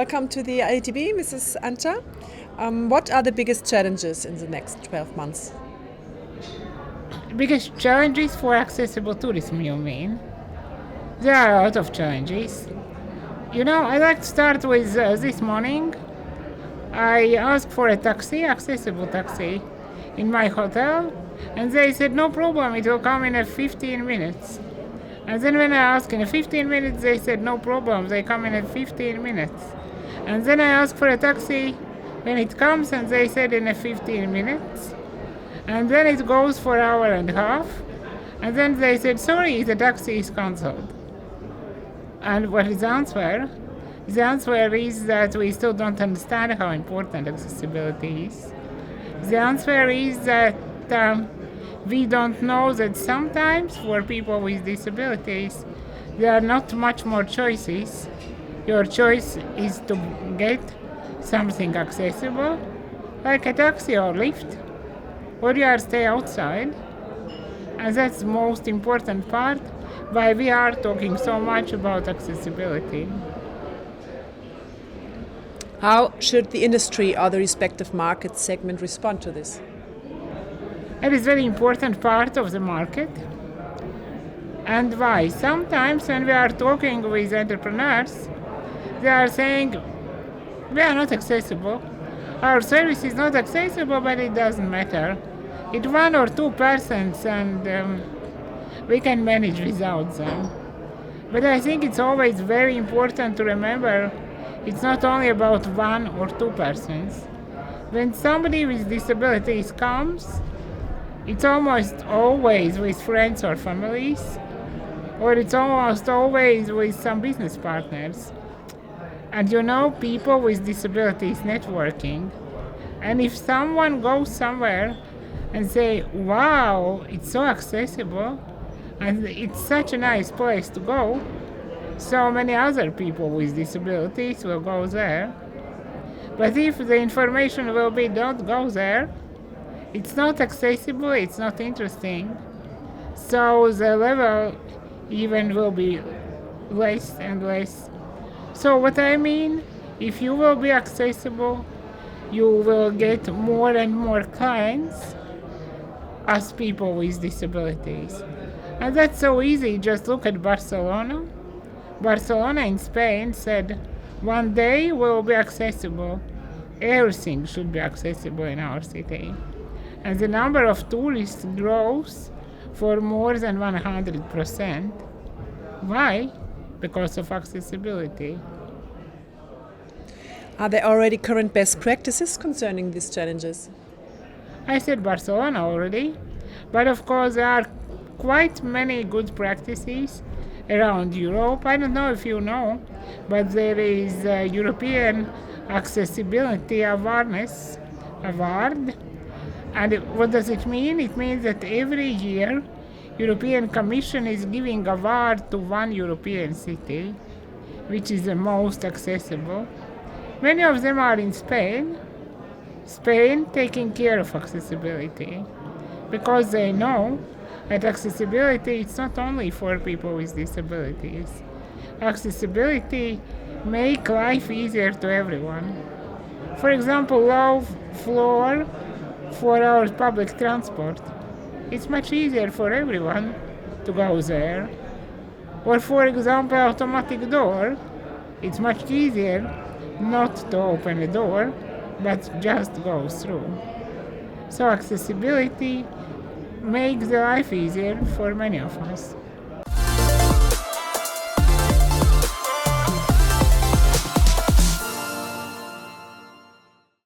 Welcome to the ITB, Mrs. Anca. What are the biggest challenges in the next 12 months? Biggest challenges for accessible tourism, you mean? There are a lot of challenges. I'd like to start with this morning. I asked for a taxi, accessible taxi, in my hotel, and they said no problem, it will come in 15 minutes. And then when I asked in 15 minutes, they said no problem, they come in 15 minutes. And then I asked for a taxi when it comes, and they said in 15 minutes. And then it goes for an hour and a half, and then they said, sorry, the taxi is cancelled. And what is the answer? The answer is that we still don't understand how important accessibility is. The answer is that we don't know that sometimes for people with disabilities, there are not much more choices. Your choice is to get something accessible, like a taxi or lift, or you are stay outside. And that's the most important part why we are talking so much about accessibility. How should the industry or the respective market segment respond to this? It is a very important part of the market. And why? Sometimes when we are talking with entrepreneurs, they are saying, we are not accessible. Our service is not accessible, but it doesn't matter. It's 1 or 2%, and we can manage without them. But I think it's always very important to remember it's not only about 1 or 2%. When somebody with disabilities comes, it's almost always with friends or families, or it's almost always with some business partners. And people with disabilities networking. And if someone goes somewhere and say, wow, it's so accessible, and it's such a nice place to go, so many other people with disabilities will go there. But if the information will be, don't go there, it's not accessible, it's not interesting, so the level even will be less and less. So what I mean, if you will be accessible, you will get more and more clients as people with disabilities. And that's so easy, just look at Barcelona. Barcelona in Spain said, one day will be accessible. Everything should be accessible in our city. And the number of tourists grows for more than 100%. Why? Because of accessibility. Are there already current best practices concerning these challenges? I said Barcelona already, but of course there are quite many good practices around Europe. I don't know if you know, but there is a European Accessibility Awareness Award. And what does it mean? It means that every year European Commission is giving award to one European city, which is the most accessible. Many of them are in Spain. Spain taking care of accessibility, because they know that accessibility is not only for people with disabilities. Accessibility makes life easier to everyone. For example, low floor for our public transport. It's much easier for everyone to go there. Or for example, automatic door. It's much easier not to open the door, but just go through. So accessibility makes the life easier for many of us.